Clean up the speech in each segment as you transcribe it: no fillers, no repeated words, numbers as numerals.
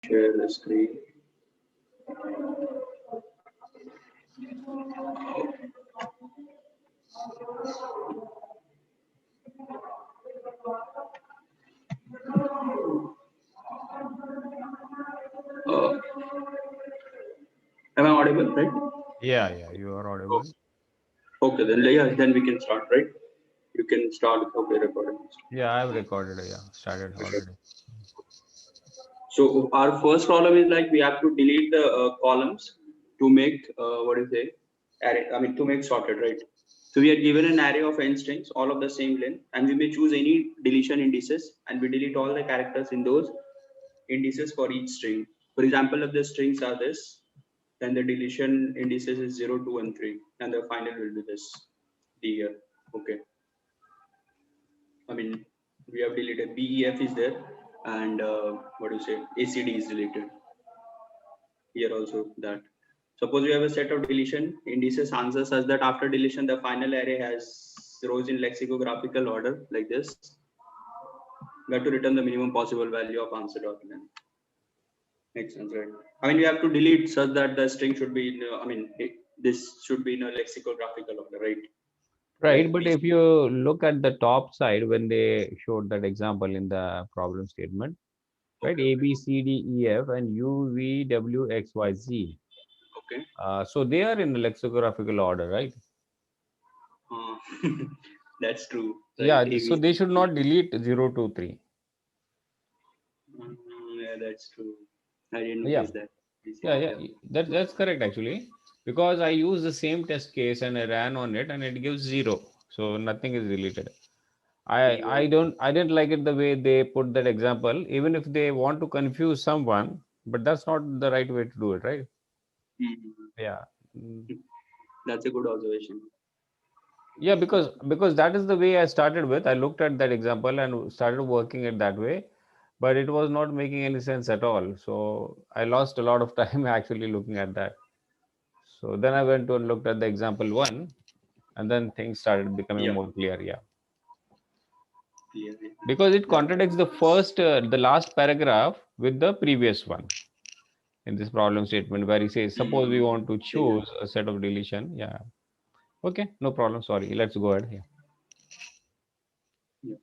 share the screen. Uh, am I audible, right? Yeah, yeah, you are audible. Okay, then yeah, then we can start, right? You can start. Okay, recording. Yeah, I've recorded. Yeah, started already. So our first problem is like we have to delete the columns to make what do you say? Array. I mean to make sorted, right? So we are given an array of n strings, all of the same length, and we may choose any deletion indices, and we delete all the characters in those indices for each string. For example, if the strings are this, then the deletion indices is 0, 2, and 3, and the final will be this D here. Okay. I mean, we have deleted BEF is there, and what do you say? ACD is deleted here also. That suppose we have a set of deletion indices answers such that after deletion the final array has rows in lexicographical order like this. We have to return the minimum possible value of answer dot length. Makes sense, right? I mean, we have to delete such that the string should be in. This should be in a lexicographical order, right? Right, Like but this. if you look at the top side when they showed that example in the problem statement, right? Okay, A, okay, B, C, D, E, F, and U, V, W, X, Y, Z. okay. So they are in the lexicographical order, right? Uh, that's true, right? Yeah, so they should not delete 0, 2, 3. Yeah, that's true. I didn't Yeah, notice that. yeah, Basically, yeah. yeah. That's correct actually, because I used the same test case and I ran on it and it gives 0, so nothing is deleted. I didn't like it the way they put that example, even if they want to confuse someone, but that's not the right way to do it, right? Mhm. Yeah. Mm. That's a good observation. Yeah, because that is the way I started with. I looked at that example and started working it that way, but it was not making any sense at all. So I lost a lot of time actually looking at that. So then I went to and looked at the example one, and then things started becoming Yeah, more clear. Yeah, yeah, yeah. because it That contradicts the last paragraph with the previous one in this problem statement where he says, suppose we want to choose exactly. a set of deletion. Yeah. Okay, no problem. Sorry. Let's go ahead. Yeah. Yeah,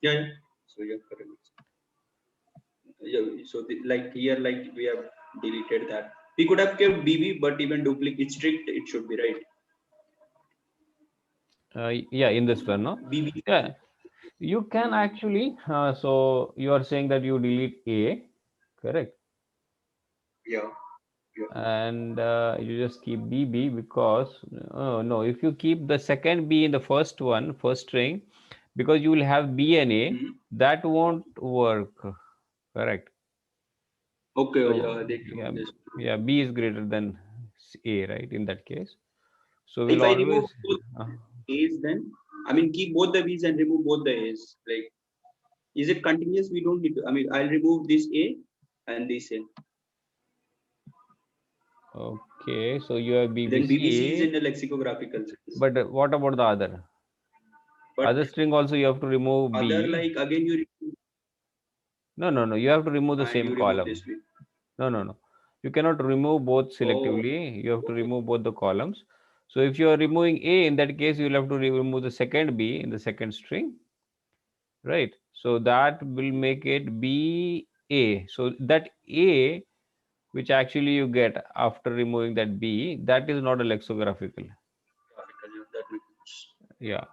yeah, yeah. So yeah, correct. Yeah. So like here, like we have deleted that. We could have kept BB, but even duplicate strict, it should be right. Yeah, in this one, no? BB. Yeah. You can actually, so you are saying that you delete A, correct? Yeah, yeah. And you just keep BB because, oh no, if you keep the second B in the first one, first string, because you will have B and A, Mhm. that won't work, correct? Okay, oh, So yeah, they yeah, do this. yeah, B is greater than A, right? In that case, so If we'll I remove always, both uh, A's, then I mean keep both the B's and remove both the A's. Like, is it continuous? We don't need to. I mean, I'll remove this A and this A. okay, so you have Then BBC is in BBC, the lexicographical sense. but what about the other? But Other string also you have to remove other B. like again you remove, No, no, no. You have to remove the and same you remove column. this way. No, no, no. You cannot remove both Oh, selectively. You have to okay. remove both the columns. So if you are removing A, in that case, you will have to remove the second B in the second string, right? So that will make it B A. So that A, which actually you get after removing that B, that is not a lexicographical. Graphical, yeah, that makes sense. Yeah.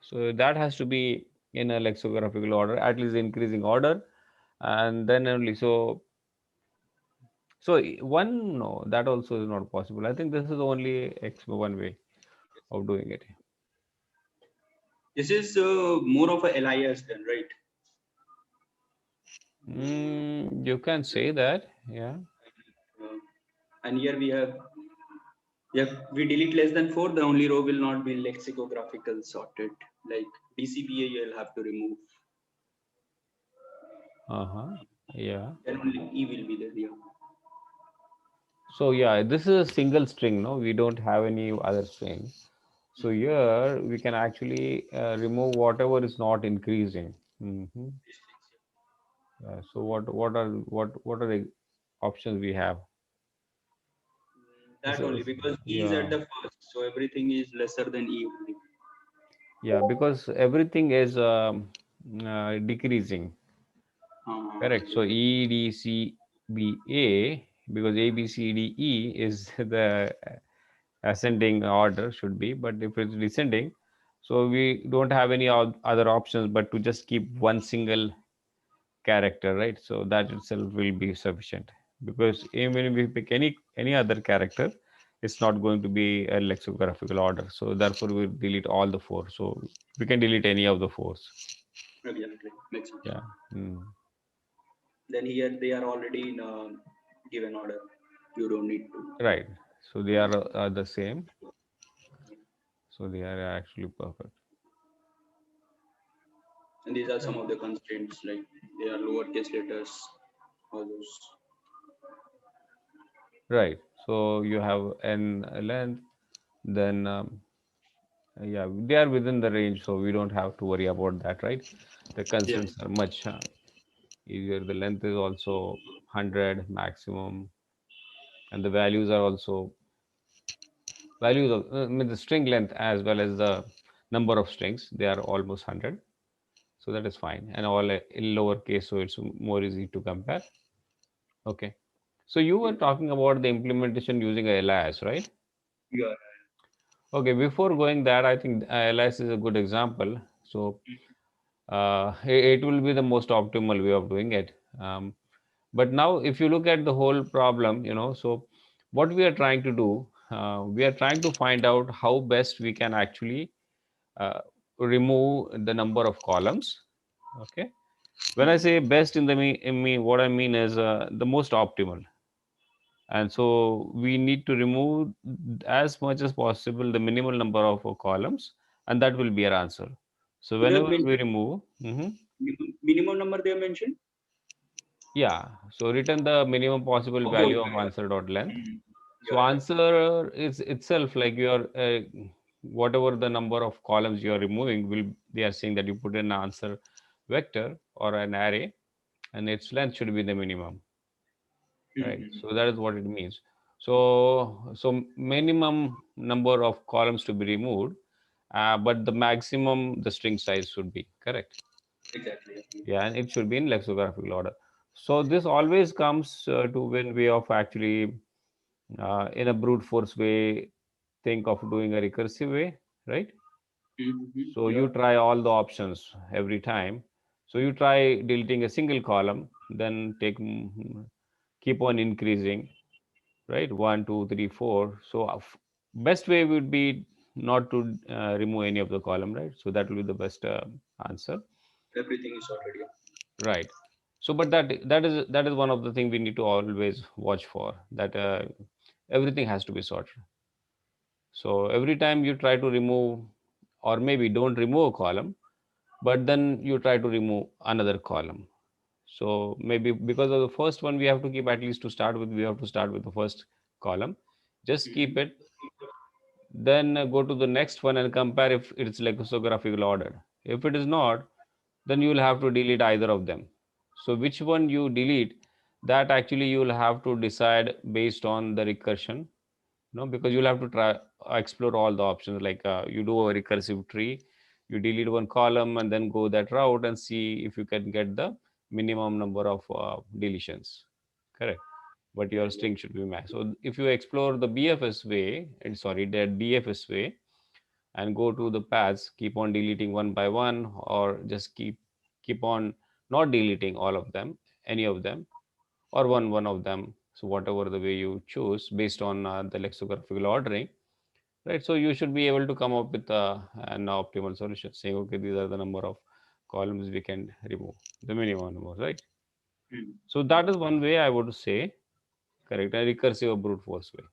So that has to be in a lexicographical order, at least increasing order, and then only so. So one, no, that also is not possible. I think this is only one way of doing it. This is more of a LIS then, right? You can say that, yeah. Uh, and here we have, yeah, we delete less than 4, the only row will not be lexicographical sorted. Like DCBA, you'll have to remove. Uh-huh. Yeah. Then only E will be there. Yeah. So yeah, this is a single string, no? We don't have any other string. So here we can actually remove whatever is not increasing. Mhm. So what are the options we have? That only because E is Yeah, at the first, so everything is lesser than E only. yeah, because everything is decreasing. Correct. So Exactly. E, D, C, B, A, because A, B, C, D, E is the ascending order should be, but if it's descending, so we don't have any other options but to just keep one single character, right? So that itself will be sufficient because even if we pick any other character, it's not going to be a lexicographical order. So therefore, we delete all the four. So we can delete any of the fours. Exactly. Makes sense. Yeah. Mm. Then here they are already in a given order. You don't need to. Right. So they are the same. So they are actually perfect. And these are some of the constraints, like they are lowercase letters, all those. Right. So you have n length, then yeah, they are within the range, so we don't have to worry about that, right? The Yeah. constraints are much easier. The length is also 100 maximum, and the values are also values of I mean the string length as well as the number of strings. They are almost 100, so that is fine, and all in lowercase, so it's more easy to compare. Okay. So you were Yeah. talking about the implementation using a LIS, right? Yeah. Okay, before going that, I think LIS is a good example. So it will be the most optimal way of doing it. But now, if you look at the whole problem, so what we are trying to do, we are trying to find out how best we can actually uh, remove the number of columns. Okay. When I say best what I mean is the most optimal. And so we need to remove as much as possible the minimal number of columns, and that will be our answer. So So they have whenever mentioned we remove, minimum number they have mentioned yeah, so return the minimum possible of whole. value of answer dot length. So Yeah. answer is itself like your whatever the number of columns you are removing will they are saying that you put an answer vector or an array, and its length should be the minimum. Right. Mm-hmm. So that is what it means. So minimum number of columns to be removed, but the maximum the string size should be correct. Exactly. Yeah, and it should be in lexicographical order. So this always comes to when we of actually in a brute force way think of doing a recursive way, right? Mm-hmm. So Yeah. you try all the options every time. So you try deleting a single column, then keep on increasing, right? One, two, three, four. So best way would be not to remove any of the column, right? So that will be the best answer, Everything is sorted. Yeah. right? So, but that is one of the thing we need to always watch for, that everything has to be sorted. So every time you try to remove, or maybe don't remove a column, but then you try to remove another column. So maybe because of the first one, we have to keep at least to start with, we have to start with the first column. Just keep Mm-hmm. it, then go to the next one and compare if it's like a lexicographical order. If it is not, then you will have to delete either of them. So which one you delete, that actually you will have to decide based on the recursion, because you'll have to try explore all the options, like you do a recursive tree, you delete one column and then go that route and see if you can get the minimum number of deletions, correct? But your Yeah. string should be max. So if you explore the BFS way, and sorry, the DFS way, and go to the paths, keep on deleting one by one, or just keep on not deleting all of them, any of them, or one of them. So whatever the way you choose based on the lexicographical ordering, right? So you should be able to come up with an optimal solution, saying, okay, these are the number of columns we can remove, the minimum number, right? Mm. So that is one way I would say, correct, a recursive or brute force way.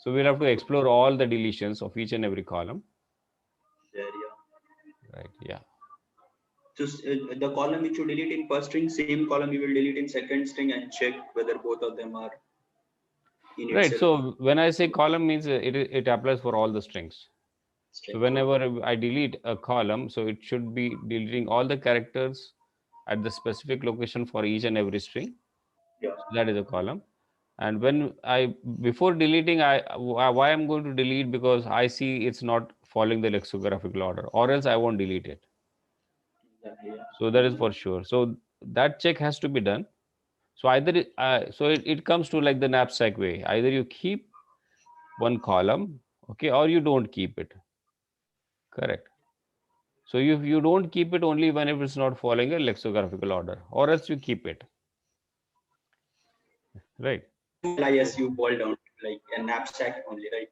So we'll have to explore all the deletions of each and every column, There. Yeah. right? Yeah. So the column which you delete in first string, same column you will delete in second string and check whether both of them are in Right. itself So when I say column means it applies for all the strings. So strings. Okay. whenever I delete a column, so it should be deleting all the characters at the specific location for each and every string. Yeah. So that is a column. And when I, before deleting, why I'm going to delete, because I see it's not following the lexicographical order, or else I won't delete it. Exactly. Yeah. So that is for sure. So that check has to be done. So either it comes to like the knapsack way. Either you keep one column, okay, or you don't keep it. Correct. So you don't keep it only when it's not following a lexicographical order, or else you keep it. Right. Two LIS you boil down like a knapsack only, right?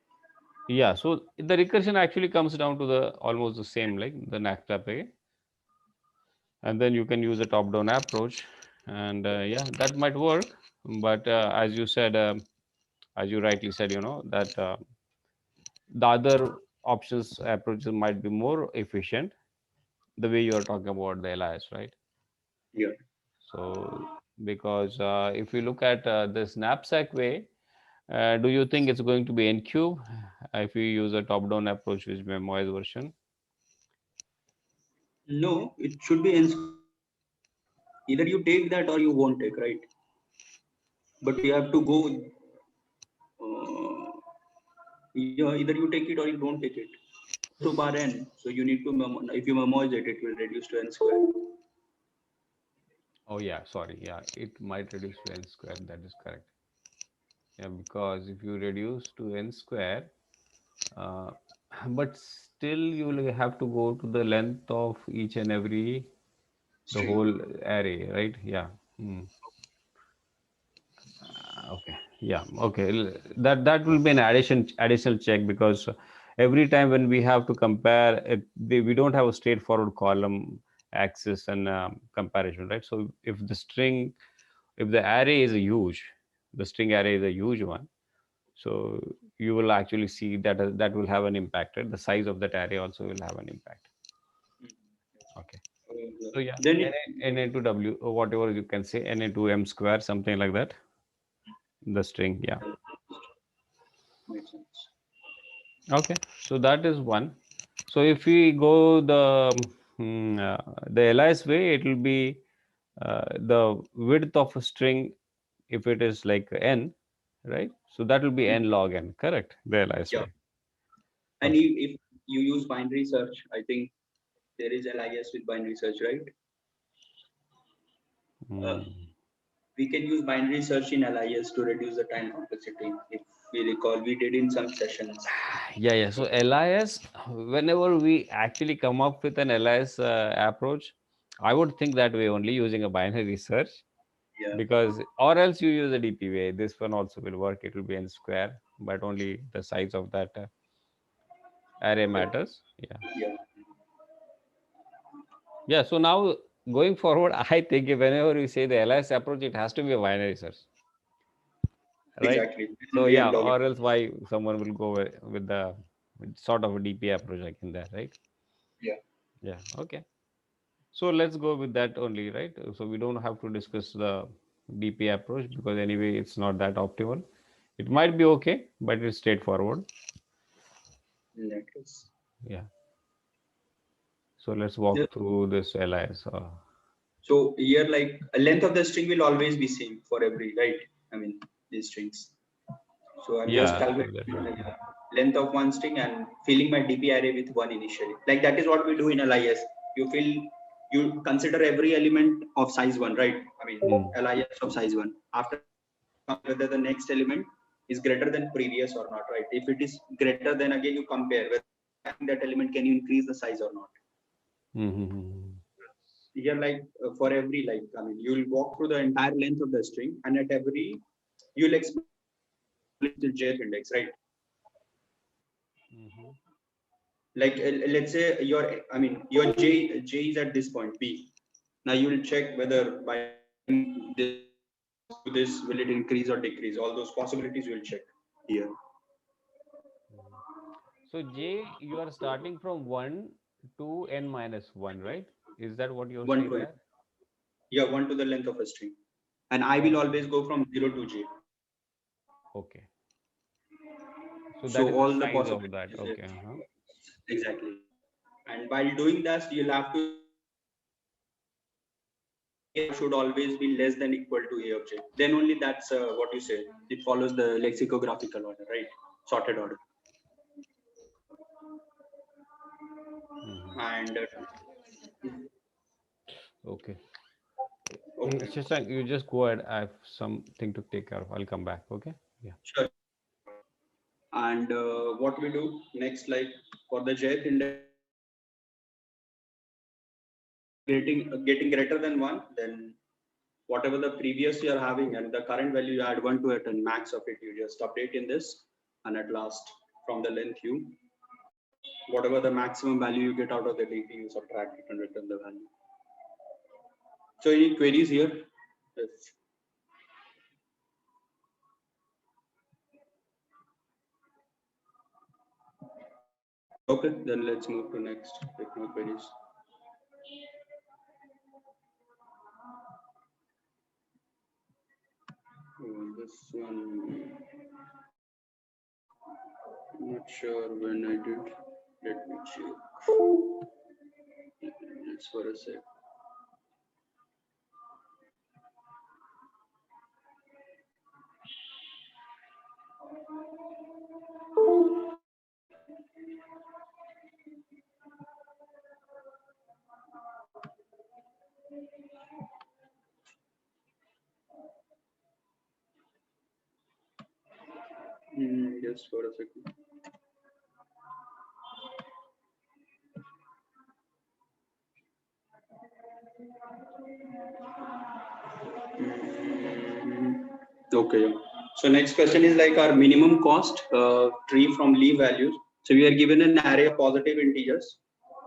Yeah. So the recursion actually comes down to the almost the same, like the knapsack way, and then you can use a top-down approach, and yeah, that might work. But as you said, as you rightly said, that the other options approaches might be more efficient, the way you are talking about the LIS, right? Yeah. So because if you look at this knapsack way, do you think it's going to be n cube if you use a top down approach, which memoized version? No, it should be n square. Either you take that or you won't take, right? But you have to go. Yeah, either you take it or you don't take it. To bar n, so you need to if you memorize it, it will reduce to n square. Oh yeah, sorry, yeah, it might reduce to n square, that is correct. Yeah, because if you reduce to n square, uh, but still you will have to go to the length of each and every, the String. whole array, right? Yeah. Hmm. Okay. Yeah. Okay. That will be an additional check, because every time when we have to compare it, we don't have a straightforward column access and comparison, right? So if the array is a huge, the string array is a huge one, so you will actually see that that will have an impact, right? The size of that array also will have an impact. Okay. So yeah, Then it n into w, or whatever you can say, n into m square, something like that. The string, yeah. makes sense. Okay, so that is one. So if we go the LIS way, it will be the width of a string, if it is like n, right? So that will be n log n, correct? The LIS Yeah. way. And Okay. if you use binary search, I think there is LIS with binary search, right? Uh, Mm. we can use binary search in LIS to reduce the time complexity. If we recall, we did in some sessions. Yeah, yeah. So LIS, whenever we actually come up with an LIS approach, I would think that way only, using a binary search, Yeah. because or else you use a DP way. This one also will work. It will be n square, but only the size of that array matters. Yeah. Yeah. Yeah. So now going forward, I think whenever we say the LIS approach, it has to be a binary search, right? Exactly. It So will be yeah, n log n. or else why someone will go with the sort of a DP approach like in that, right? Yeah. Yeah. Okay. So let's go with that only, right? So we don't have to discuss the DP approach, because anyway, it's not that optimal. It might be okay, but it's straightforward. In that case. Yeah. So let's Yeah. walk through this LIS. So here, like length of the string will always be same for every, right? I mean, these strings. So I'm just Yeah, calculating exactly. the length of one string and filling my DP array with one initially. Like that is what we do in LIS. You consider every element of size one, right? I mean, Mm. LIS of size one. After you compare whether the next element is greater than previous or not, right? If it is greater, then again you compare whether that element can you increase the size or not. Mm-hmm. Here, like for every, like I mean, you'll walk through the entire length of the string, and at every you'll expect the jth index, right? Mm-hmm. Like let's say your j is at this point b. Now you will check whether by this to this will it increase or decrease. All those possibilities you will check here. So J, you are starting from 1 to n minus 1, right? Is that what you're One saying to there? yeah, one to the length of a string, and I will Okay. always go from 0 to j. Okay. So So that is the all the size of that. possibilities Okay. Uh-huh. exactly. And while doing that, you'll have to should always be less than equal to A of J. Then only that's what you say. It follows the lexicographical order, right? Sorted order. And Okay. okay. It's just like you just go ahead. I have something to take care of. I'll come back. Okay. Yeah. Sure. And what we do next, like for the jth index, getting greater than 1, then whatever the previous you are having and the current value, you add 1 to it, and max of it you just update in this, and at last from the length you, whatever the maximum value you get out of the length, you subtract it and return the value. So any queries here? If, okay, then let's move to next with no queries. This one, I'm not sure when I did. Let me check. Just for a sec. Just for a second. Okay. So next question is like our minimum cost tree from leaf values. So we are given an array of positive integers.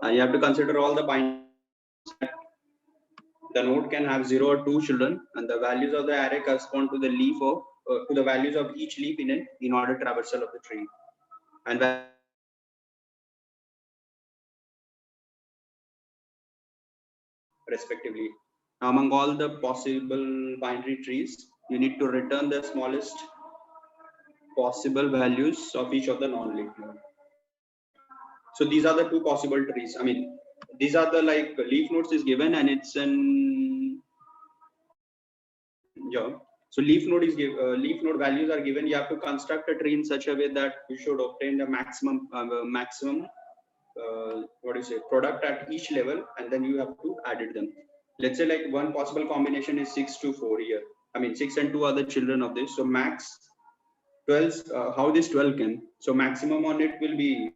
You have to consider all the bindings. The node can have 0 or 2 children, and the values of the array correspond to the leaf of to the values of each leaf in it in order traversal of the tree. And respectively. Among all the possible binary trees, you need to return the smallest possible values of each of the non-leaf node. So these are the two possible trees. I mean, these are the like leaf nodes is given, and it's an yeah. So leaf node is leaf node values are given. You have to construct a tree in such a way that you should obtain the maximum what do you say product at each level, and then you have to add it them. Let's say like one possible combination is 6 to 4 here. I mean 6 and 2 are the children of this. So max 12. How this 12 can? So maximum on it will be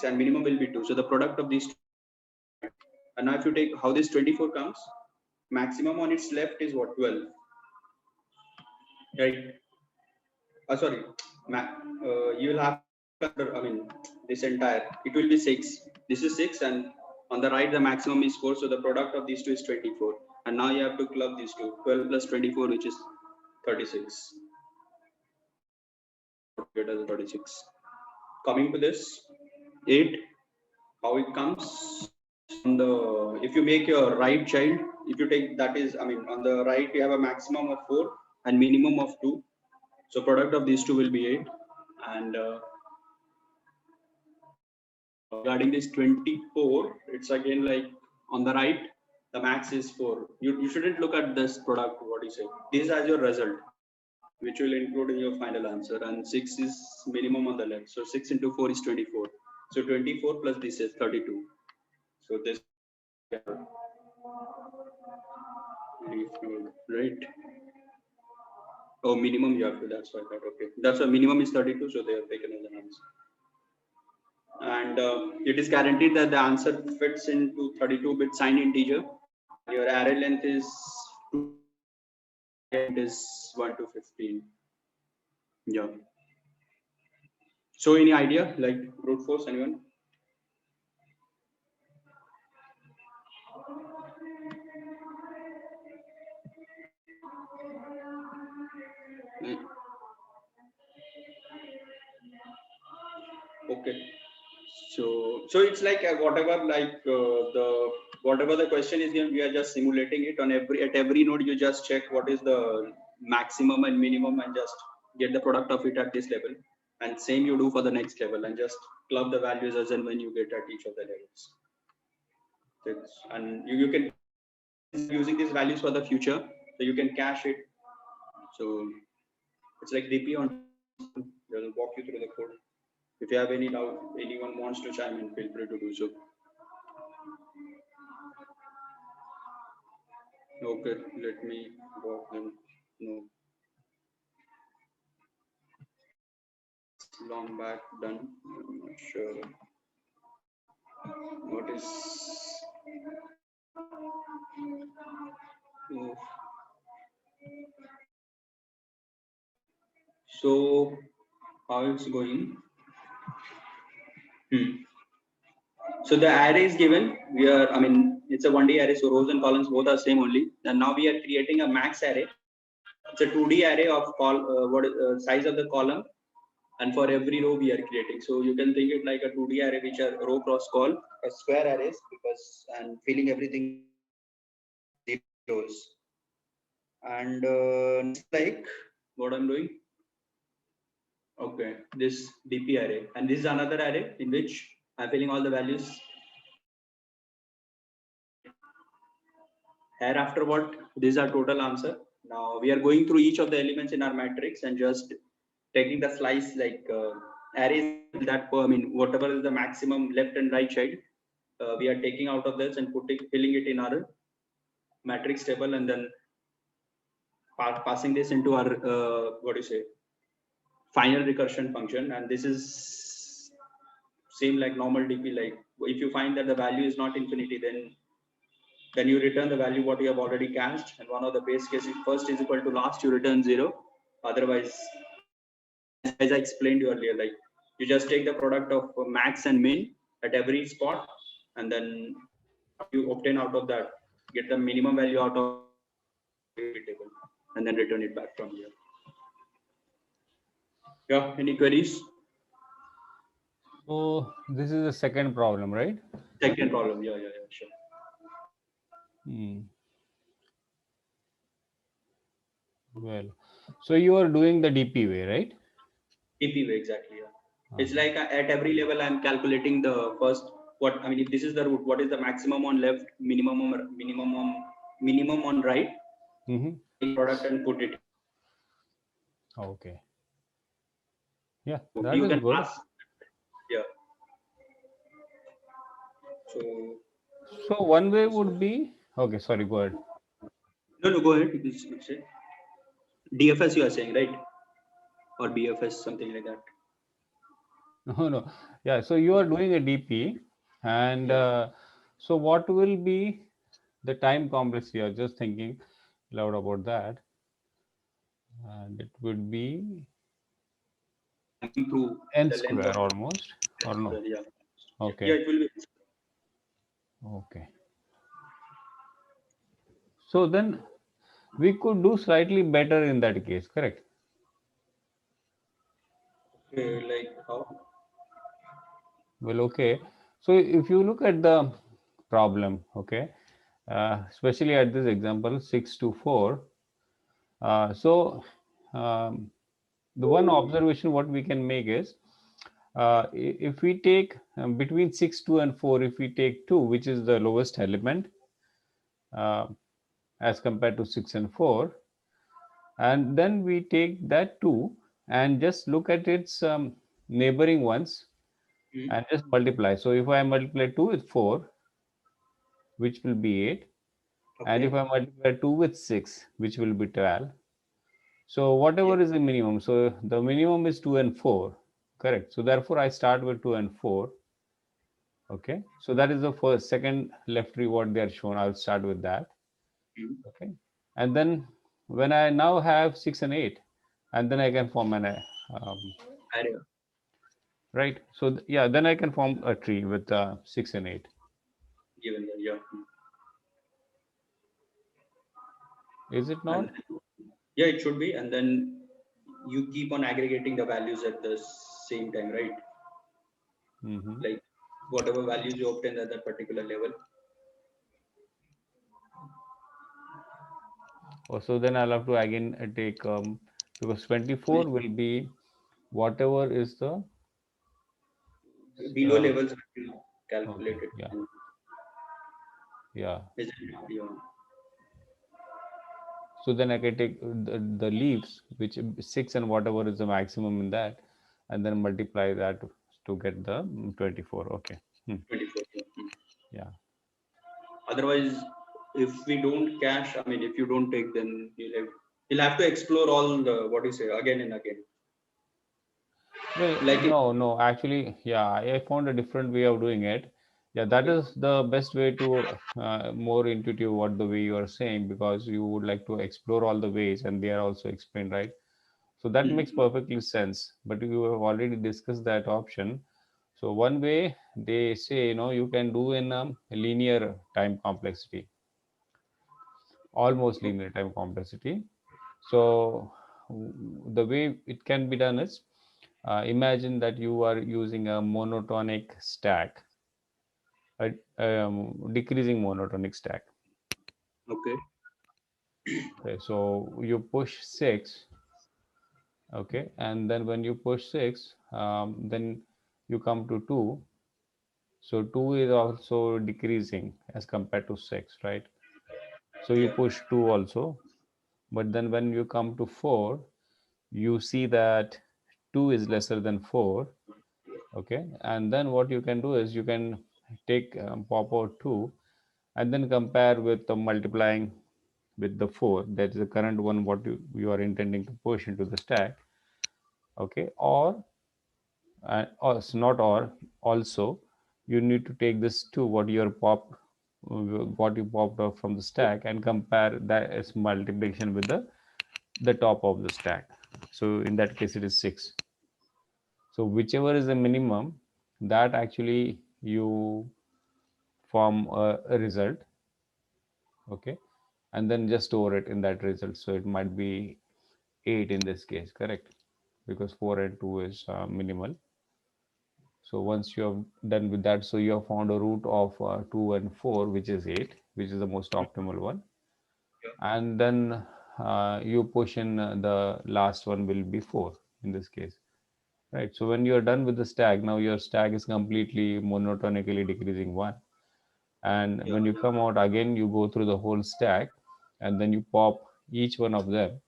and minimum will be 2. So the product of these two. And now if you take how this 24 comes, maximum on its left is what 12. Right? Sorry, you will have. I mean this entire. It will be 6. This is 6, and on the right the maximum is 4. So the product of these two is 24. And now you have to club these two. 12 plus 24, which is 36. Get as 36. Coming to this 8, how it comes on the if you make your right child, if you take that is I mean on the right you have a maximum of 4 and minimum of 2. So product of these two will be 8. And regarding this 24, it's again like on the right the max is 4. You shouldn't look at this product, what you say, this as your result, which will include in your final answer, and 6 is minimum on the left. So 6 into 4 is 24. So 24 plus this is 32. So this right. Oh, minimum you have to. That's why that okay. That's why minimum is 32. So they have taken as an answer. And it is guaranteed that the answer fits into 32-bit signed integer. Your array length is 2. It is 1 to 15. Yeah. So any idea like brute force? Anyone? Okay. So it's like whatever like whatever the question is given, we are just simulating it on at every node. You just check what is the maximum and minimum and just get the product of it at this level. And same you do for the next level and just club the values as and when you get at each of the levels. And you can using these values for the future, so you can cache it. So it's like DP on. They'll walk you through the code. If you have any doubt, anyone wants to chime in, feel free to do so. Okay, let me walk them. No, long back done. I'm not sure what is. Oh. So how it's going? So the array is given. We are, I mean, it's a 1D array, so rows and columns both are same only. And now we are creating a max array. It's a 2D array of size of the column, and for every row we are creating. So you can think it like a 2D array, which are row cross call a square arrays, because and filling everything zeros. And like what I'm doing. Okay, this DP array, and this is another array in which I'm filling all the values. Here after what, this is our total answer. Now we are going through each of the elements in our matrix and just taking the slice like arrays that, I mean, whatever is the maximum left and right side, we are taking out of this and filling it in our matrix table, and then passing this into our what do you say, final recursion function. And this is same like normal DP. Like if you find that the value is not infinity, then you return the value what you have already cached, and one of the base cases, first is equal to last, you return 0. Otherwise, as I explained you earlier, like you just take the product of max and min at every spot, and then you obtain out of that, get the minimum value out of the table, and then return it back from here. Yeah, any queries? So this is the second problem, right? Second problem, yeah, sure. Well, so you are doing the DP way, right? DP way, exactly, yeah. It's like at every level I'm calculating the first, what, I mean, if this is the root, what is the maximum on left, minimum on right, product, and put it. Okay. Yeah, So that you is can good. pass. Yeah. So one way would be, okay, sorry, go ahead. No, go ahead. You say. DFS you are saying, right? Or BFS, something like that. No. Yeah, so you are doing a DP, and so what will be the time complexity? You're just thinking loud about that, and it would be n square almost, or no? Yeah. Okay. Yeah, it will be. Okay. So then we could do slightly better in that case, correct? Like how? Well, okay. So if you look at the problem, okay, especially at this example 6 to 4, so the one observation what we can make is if we take between 6, 2 and 4, if we take 2, which is the lowest element as compared to 6 and 4, and then we take that 2 and just look at its neighboring ones and just multiply. So if I multiply 2 with 4, which will be 8, and if I multiply 2 with 6, which will be 12. So whatever is the minimum, so the minimum is 2 and 4, correct? So therefore I start with 2 and 4. Okay, so that is the second left tree what they are shown. I'll start with that. Okay, and then when I now have 6 and 8, and then I can form an area. Right. So yeah, then I can form a tree with 6 and 8. Given that, yeah. Is it not? Yeah, it should be. And then you keep on aggregating the values at the same time, right? Like whatever values you obtain at that particular level. Oh, so then I'll have to again take because 24 will be whatever is the below levels calculated. Okay, yeah. Yeah. Yeah. So then I can take the leaves, which 6 and whatever is the maximum in that, and then multiply that to get the 24. Okay. Hmm. 24. Yeah. Yeah. Otherwise, if we don't cache, I mean, if you don't take, then you'll have to explore all the, what you say, again and again. No, Like if, no, no. Actually, yeah, I found a different way of doing it. Yeah, that okay. is the best way to more intuitive what the way you are saying, because you would like to explore all the ways and they are also explained, right? So that makes Mhm. perfectly sense. But you have already discussed that option. So one way they say, you can do in linear time complexity, almost linear time complexity. So the way it can be done is, imagine that you are using a monotonic stack, a decreasing monotonic stack. Okay. Okay, so you push 6, okay, and then when you push 6, then you come to 2. So 2 is also decreasing as compared to 6, right? So you Yeah. push 2 also, but then when you come to 4, you see that 2 is lesser than 4. Okay, and then what you can do is you can take pop out 2 and then compare with the multiplying with the 4, that is the current one what you are intending to push into the stack. Okay, or it's not, or also you need to take this 2 what you popped off from the stack and compare that as multiplication with the top of the stack. So in that case it is 6. So whichever is the minimum, that actually you form a result. Okay, and then just store it in that result. So it might be 8 in this case, correct? Because 4 and 2 is minimal. So once you have done with that, so you have found a root of 2 and 4, which is 8, which is the most optimal one. Yeah. And then you push in the last one will be 4 in this case, right? So when you are done with the stack, now your stack is completely monotonically decreasing 1. And Yeah. when you come out again, you go through the whole stack and then you pop each one of them.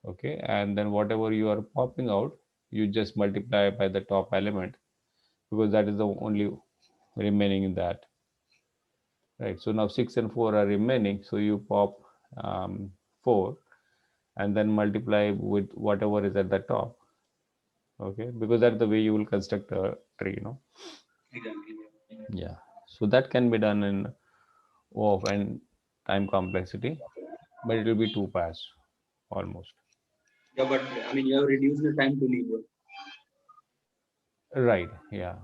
Okay, and then whatever you are popping out, you just multiply by the top element, because that is the only remaining in that, right? So now 6 and 4 are remaining, so you pop 4 and then multiply with whatever is at the top. Okay, because that's the way you will construct a tree. Exactly. Yeah, so that can be done in O of n time complexity, but it will be 2 pass almost. Yeah, but I mean, you have reduced the time to leave. Right, yeah.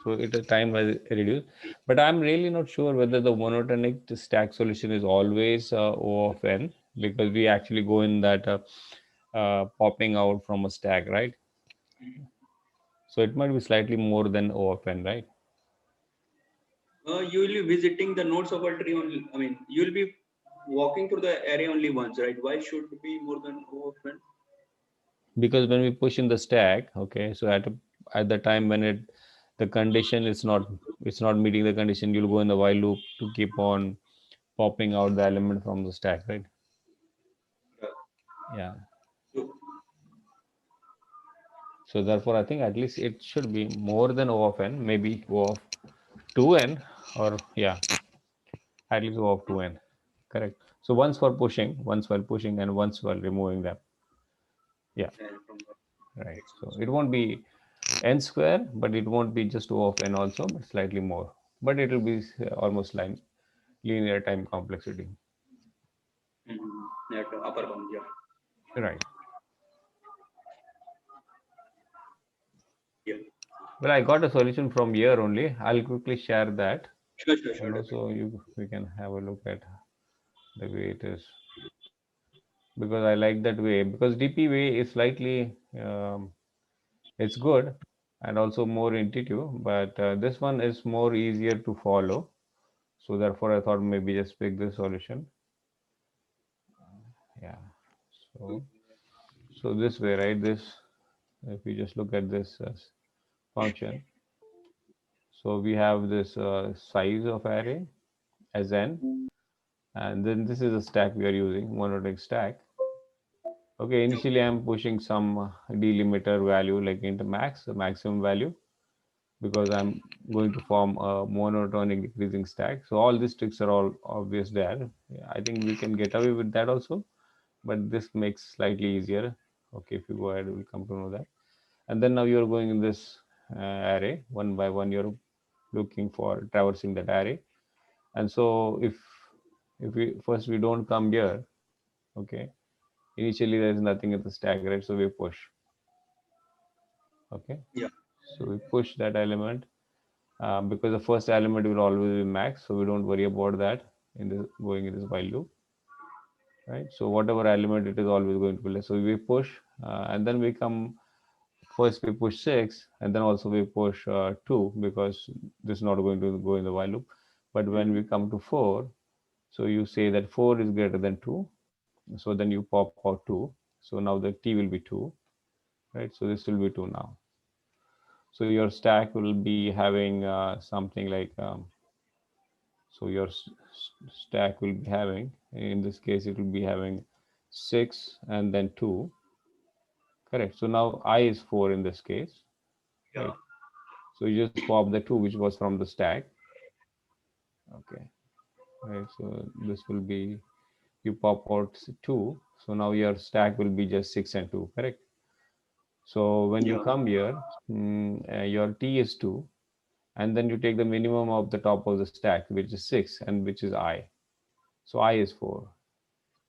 So it the time has reduced, but I'm really not sure whether the monotonic stack solution is always O of n, because we actually go in that popping out from a stack, right? So it might be slightly more than O of n, right? You will be visiting the nodes of a tree only. I mean, you will be walking through the array only once, right? Why should it be more than O of n? Because when we push in the stack, okay, so at the time when the condition is not, it's not meeting the condition, you'll go in the while loop to keep on popping out the element from the stack, right? Yeah. Yeah. So, So therefore, I think at least it should be more than O of n, maybe O of 2n, or yeah, at least O of 2n. Correct. So once for pushing, once while pushing, and once while removing them. Yeah, from the right. So expression. it won't be n square, but it won't be just O of n also, but slightly more. But it will be almost like linear time complexity. At upper bound, yeah. Right. Yeah. Well, I got a solution from here only. I'll quickly share that, Sure, sure, sure, and also definitely. you we can have a look at the way it is, because I like that way, because DP way is slightly it's good and also more intuitive, but this one is more easier to follow. So therefore, I thought maybe just pick this solution. Yeah. So this way, right? This, if you just look at this function, so we have this size of array as n, And then this is a stack we are using, monotonic stack. Okay, initially I'm pushing some delimiter value like into max, the maximum value, because I'm going to form a monotonic decreasing stack. So all these tricks are all obvious there. Yeah, I think we can get away with that also, but this makes slightly easier. Okay, if you go ahead, we'll come to know that. And then now you're going in this array one by one. You're looking for traversing that array. And so if we first we don't come here, okay. Initially there is nothing in the stack, right? So we push. Okay. Yeah. So we push that element because the first element will always be max, so we don't worry about that in this going in this while loop, right? So whatever element it is always going to be less. So we push and then we come first we push 6 and then also we push 2 because this is not going to go in the while loop. But when we come to 4, so you say that 4 is greater than 2, so then you pop out 2, so now the t will be 2, right? So this will be 2 now. So your stack will be having something like so your stack will be having, in this case it will be having 6 and then 2, correct? So now I is 4 in this case, Yeah. right? So you just pop the 2 which was from the stack. Okay, right. So this will be, you pop out 2, so now your stack will be just 6 and 2, correct? So when you Yeah. come here, your t is 2, and then you take the minimum of the top of the stack which is 6 and which is I. So I is 4,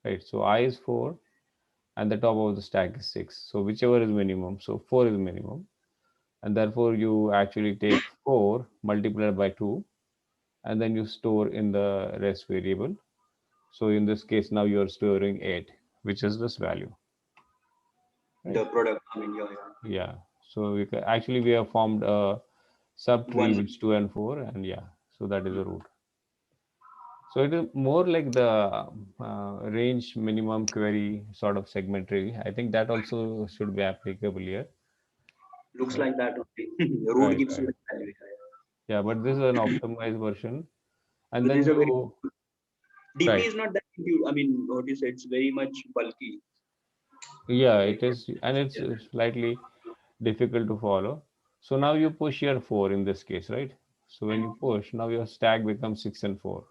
right? So I is 4 and the top of the stack is 6, so whichever is minimum, so 4 is minimum, and therefore you actually take 4 multiplied by 2 and then you store in the rest variable. So in this case now you are storing 8, which is this value, right? The product. I mean, yeah, yeah. Yeah. So actually we have formed a subtree One. which 2 and 4, and yeah, so that is the root. So it is more like the range minimum query sort of segment tree. I think that also should be applicable here, Looks right? like that only. The root Right, gives you right. the value. Yeah, but this is an optimized version. And So this then is a very you, DP right. is not that I mean, what you say, it's very much bulky. Yeah, Like, it is, and it's yeah. slightly difficult to follow. So now you push your 4 in this case, right? So when you push, now your stack becomes 6 and 4,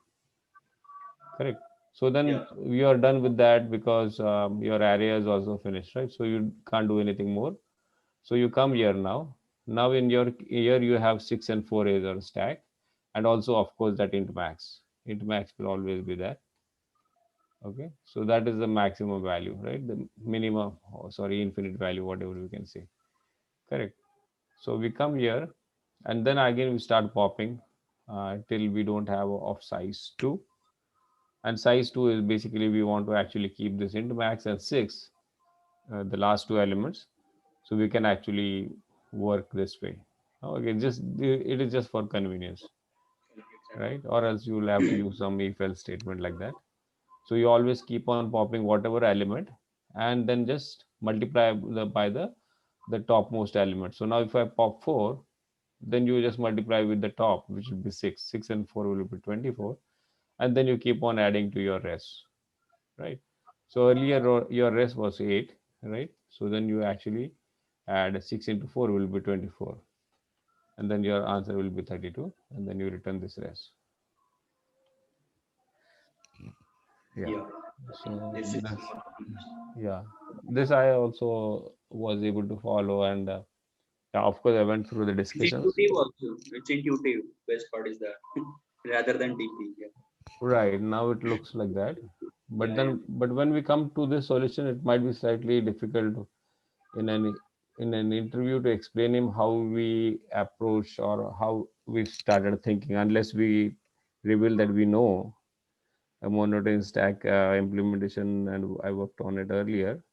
correct? So then Yeah. you are done with that because your array is also finished, right? So you can't do anything more. So you come here now. Now in your here you have 6 and 4 as your stack, and also of course that int max. Int max will always be there. Okay, so that is the maximum value, right? The minimum, oh, sorry, infinite value, whatever we can say. Correct. So we come here, and then again we start popping till we don't have of size 2. And size 2 is basically we want to actually keep this int max and 6, the last two elements, so we can actually work this way. Okay, just it is just for convenience, right? Or else you will have to use some if else statement like that. So you always keep on popping whatever element and then just multiply by the topmost element. So now if I pop 4, then you just multiply with the top, which will be 6. 6 and 4 will be 24, and then you keep on adding to your rest, right? So earlier your rest was 8, right? So then you actually add 6 into 4 will be 24, and then your answer will be 32, and then you return this rest. Yeah. Yeah. So This is this, more. yeah, this I also was able to follow, and yeah, of course I went through the It's discussions. intuitive also. It's intuitive. Best part is that rather than DP. Yeah. Right now it looks like that, Yeah. but Yeah. then but when we come to this solution, it might be slightly difficult in an interview to explain him how we approach or how we started thinking, unless we reveal that we know a monotone stack implementation and I worked on it earlier,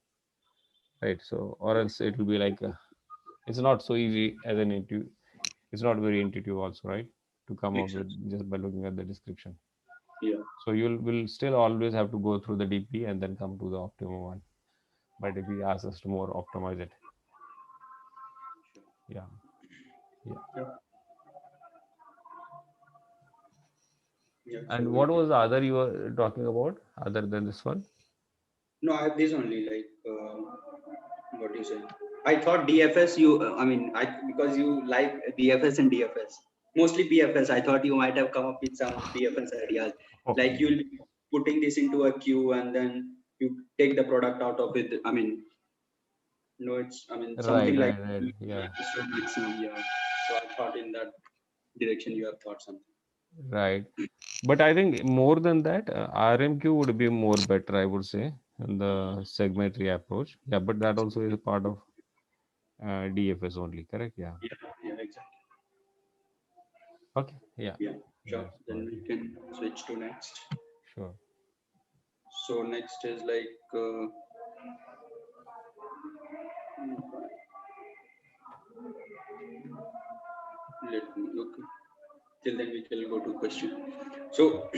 right? So or else it will be like it's not so easy as an intuitive. It's not very intuitive also, right? To come up Makes with sense. just by looking at the description. Yeah. So you'll will still always have to go through the DP and then come to the optimum one. But if he asks us to more optimize it, yeah, yeah. Yeah. Yeah. And So what was the other you were talking about other than this one? no, I have this only like what do you say? I thought DFS. I mean, because you like BFS and DFS, mostly BFS. I thought you might have come up with some BFS ideas. Like Okay. you'll be putting this into a queue and then you take the product out of it. I mean, no, it's I mean Right, something like right, right. Yeah, so maximum. Yeah. So I thought in that direction you have thought something. right. But I think more than that, RMQ would be more better, I would say, in the segmentary approach. Yeah, but that also is a part of DFS only, correct? Yeah. Yeah. Yeah. Exactly. Okay. Yeah. Yeah. Sure. That's Then good. we can switch to next. Sure. So next is like. Let me look. Till then we can go to question. So,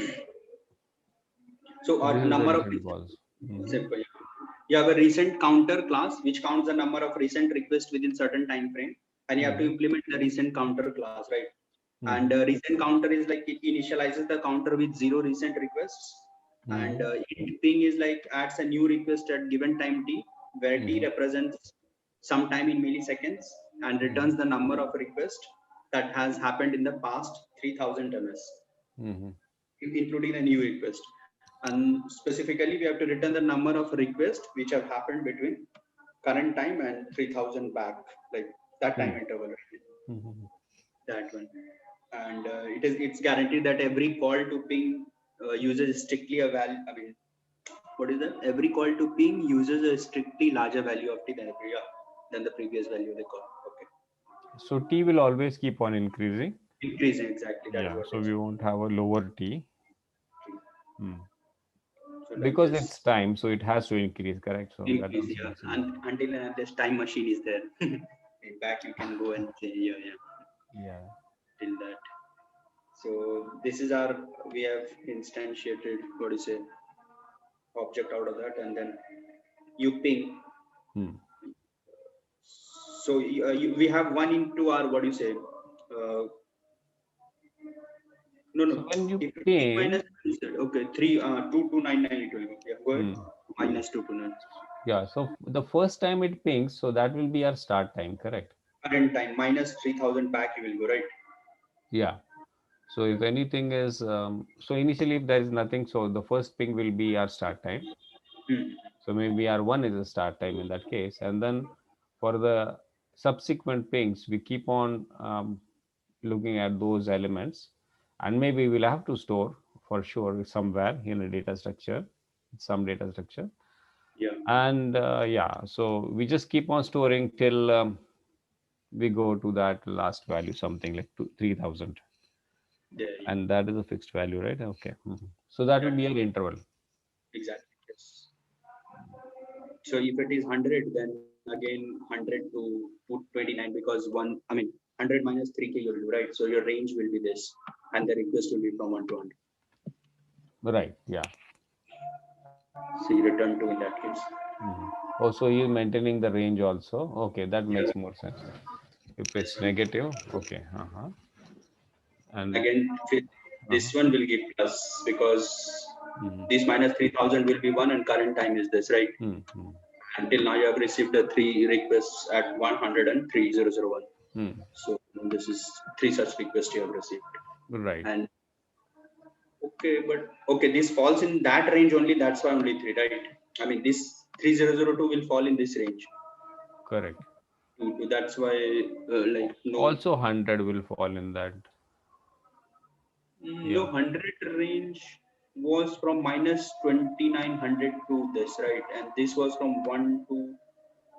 so This our is the number of recent calls. Hmm. simple. You have a recent counter class which counts the number of recent requests within certain time frame, and you have to Hmm. implement the recent counter class, right? And Hmm. recent counter is like it initializes the counter with 0 recent requests, and Hmm. int ping is like adds a new request at given time t, where t Hmm. represents some time in milliseconds and Hmm. returns the number of requests that has happened in the past 3000 ms, Hmm. including a new request. And specifically, we have to return the number of requests which have happened between current time and 3000 back, like that time Hmm. interval, right? Hmm. That one. And it's guaranteed that every call to ping uses strictly a value. I mean, what is that? Every call to ping uses a strictly larger value of t than the previous value they call. Okay, So T will always keep on increasing. increasing exactly. That is Yeah. what So it's we won't have a lower T. Hmm. so like Because this. it's time, so it has to increase, correct? So that Increase, also yeah. makes sense. And until and unless time machine is there, in back you can go and say, yeah, yeah, Yeah. till that. So this is our we have instantiated what is it object out of that, and then you ping. Hmm. So we have one into our what do you say? No, no. So when you If you ping ping, minus okay, 2299 it will be. Yeah, go ahead. hmm, Minus 229. yeah. So the first time it pings, so that will be our start time, correct? Current time minus 3000 back you will go right. Yeah. So if anything is, so initially if there is nothing, so the first ping will be our start time. Hmm. So maybe R1 is the start time in that case. And then for the subsequent pings, we keep on looking at those elements. And maybe we'll have to store for sure somewhere in a data structure, some data structure. Yeah. And yeah, so we just keep on storing till we go to that last value, something like 3000. There. Yeah. And that is a fixed value, right? Okay. Mhm. So that will Yeah. be an interval. Exactly. Yes. So if it is 100, then again 100 to put 29 because one, I mean, 100 minus 3k you'll do, right? So your range will be this, and the request will be from 1 to 100. Right. Yeah. So you return 2 in that case. Mhm. Oh, so you're maintaining the range also. Okay, that Yeah, makes more sense. If this it's one. negative, okay. Uh-huh. And Again, uh-huh. this one will give plus because Mm-hmm. this minus 3000 will be 1 and current time is this, right? Mm-hmm. Until now you have received the 3 requests at 100 and 3001. Mm. So this is 3 such requests you have received. Right. And okay, but okay, this falls in that range only. That's why only 3, right? I mean, this 3002 will fall in this range. Correct. That's why, like, no, Also 100 will fall in that. no, Yeah. 100 range was from minus 2900 to this, right? And this was from 1 to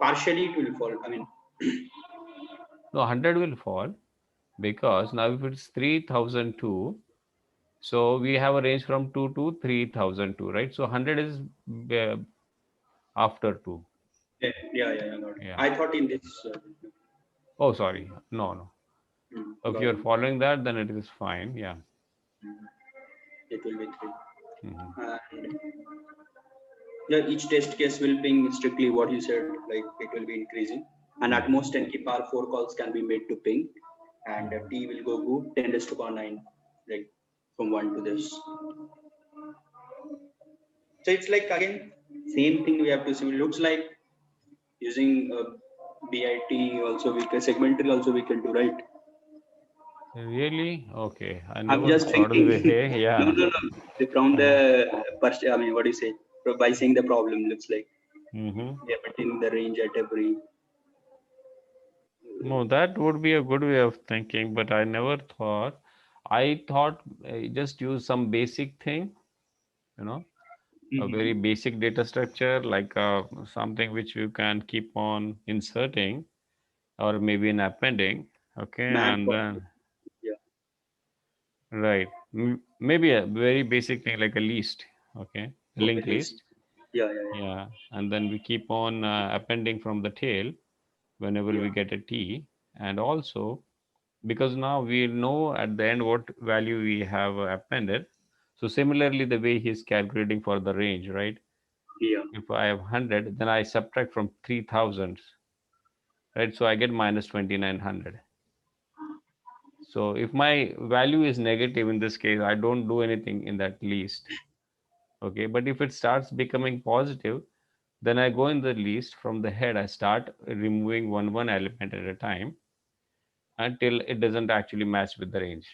partially it will fall. I mean, No, 100 will fall because now if it's 3002, so we have a range from 2 to 3002, right? So 100 is uh, after 2. yeah, yeah, yeah, I got it. Yeah. I thought in this, Oh, sorry. No, no. If got you're it. following that, then it is fine. Yeah. It will be 3. Hmm. And yeah, each test case will ping strictly what you said, like it will be increasing. And at Hmm. most 10 k power 4 calls can be made to ping. And Hmm. T will go 10 raised to power 9. Like from one to this. So it's like again same thing we have to see. It looks like using BIT also we can segmental also we can do, right? Really? Okay. I I'm never just thought of the thinking. way. Hey, No, yeah. no, no. From the Uh, I mean, what do you say? By saying the problem looks like mm-hmm. we are putting the range at every. No, that would be a good way of thinking, but I never thought. I thought just use some basic thing, you know, a very Mhm. basic data structure, like something which you can keep on inserting or maybe an appending. Okay, Map. and then, Yeah. right, maybe a very basic thing like a list. Okay, a Okay. linked List. list. Yeah. Yeah. Yeah. Yeah, and then we keep on appending from the tail whenever Yeah. we get a T, and also because now we know at the end what value we have appended. So similarly, the way he's calculating for the range, right? Yeah. If I have 100, then I subtract from 3000, right? So I get minus 2900. So if my value is negative in this case, I don't do anything in that list. Okay, but if it starts becoming positive, then I go in the list from the head. I start removing one element at a time until it doesn't actually match with the range.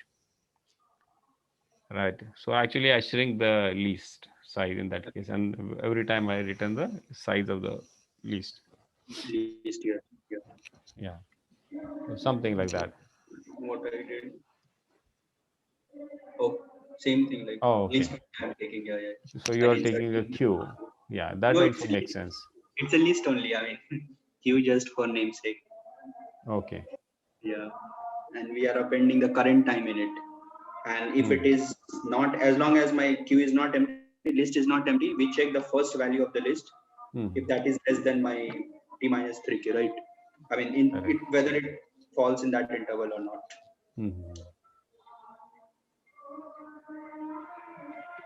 Right. So actually, I shrink the list size in that case, and every time I return the size of the list. List. Yeah. Yeah. Yeah. So something like that. What I did. Oh, same thing like Oh, list okay. I'm taking. Yeah. Yeah. So you And are taking a inserting. queue. Yeah, that No, also makes sense. it's a list only. I mean, queue just for namesake. Okay. Yeah. And we are appending the current time in it. And if it Hmm. is not, as long as my queue is not empty, list is not empty, we check the first value of the list. If Hmm. that is less than my t minus 3k, right? I mean, in it Correct. whether it falls in that interval or not. Hmm.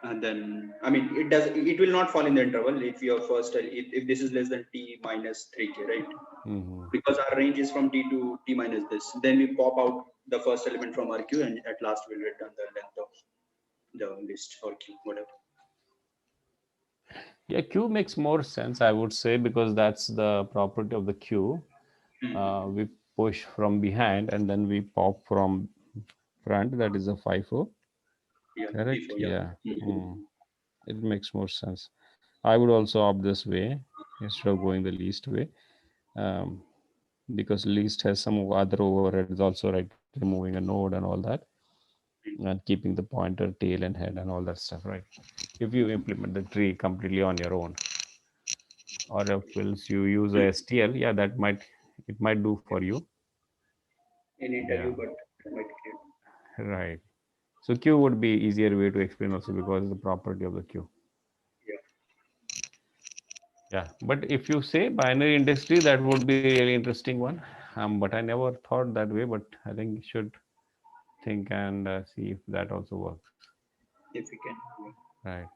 And then, I mean, it will not fall in the interval if your first, if this is less than t minus 3k, right? Hmm. Because our range is from t to t minus this. Then we pop out the first element from our queue, and at last we'll return the length of the list or queue, whatever. Yeah, queue makes more sense, I would say, because that's the property of the queue. Hmm. We push from behind and then we pop from front. That is a FIFO. Yeah, Correct. before, yeah. Yeah. Mhm. Hmm. It makes more sense. I would also opt this way instead of going the least way, um, because least has some other overheads also, right? Removing a node and all that, and keeping the pointer, tail, and head, and all that stuff, right? If you implement the tree completely on your own, or if else you use a STL, yeah, that might it might do for you. In Yeah, interview, but it might create. right. So queue would be easier way to explain also because the property of the queue. Yeah. Yeah, but if you say binary index tree, that would be a really interesting one. But I never thought that way. But I think you should think and see if that also works. If we can. Yeah. Right.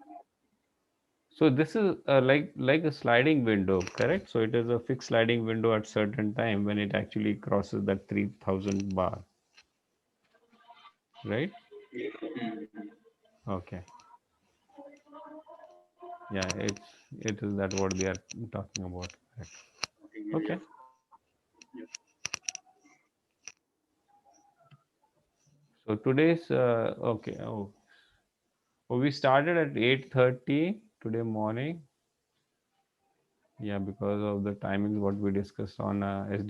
So this is like a sliding window, correct? So it is a fixed sliding window at certain time when it actually crosses that 3000 bar, right? Mhm. Okay. Yeah, it is that what they are talking about. Correct. Yeah. Okay. Yeah. So today's okay. Oh, we started at 8:30 today morning. Yeah, because of the timings what we discussed on SD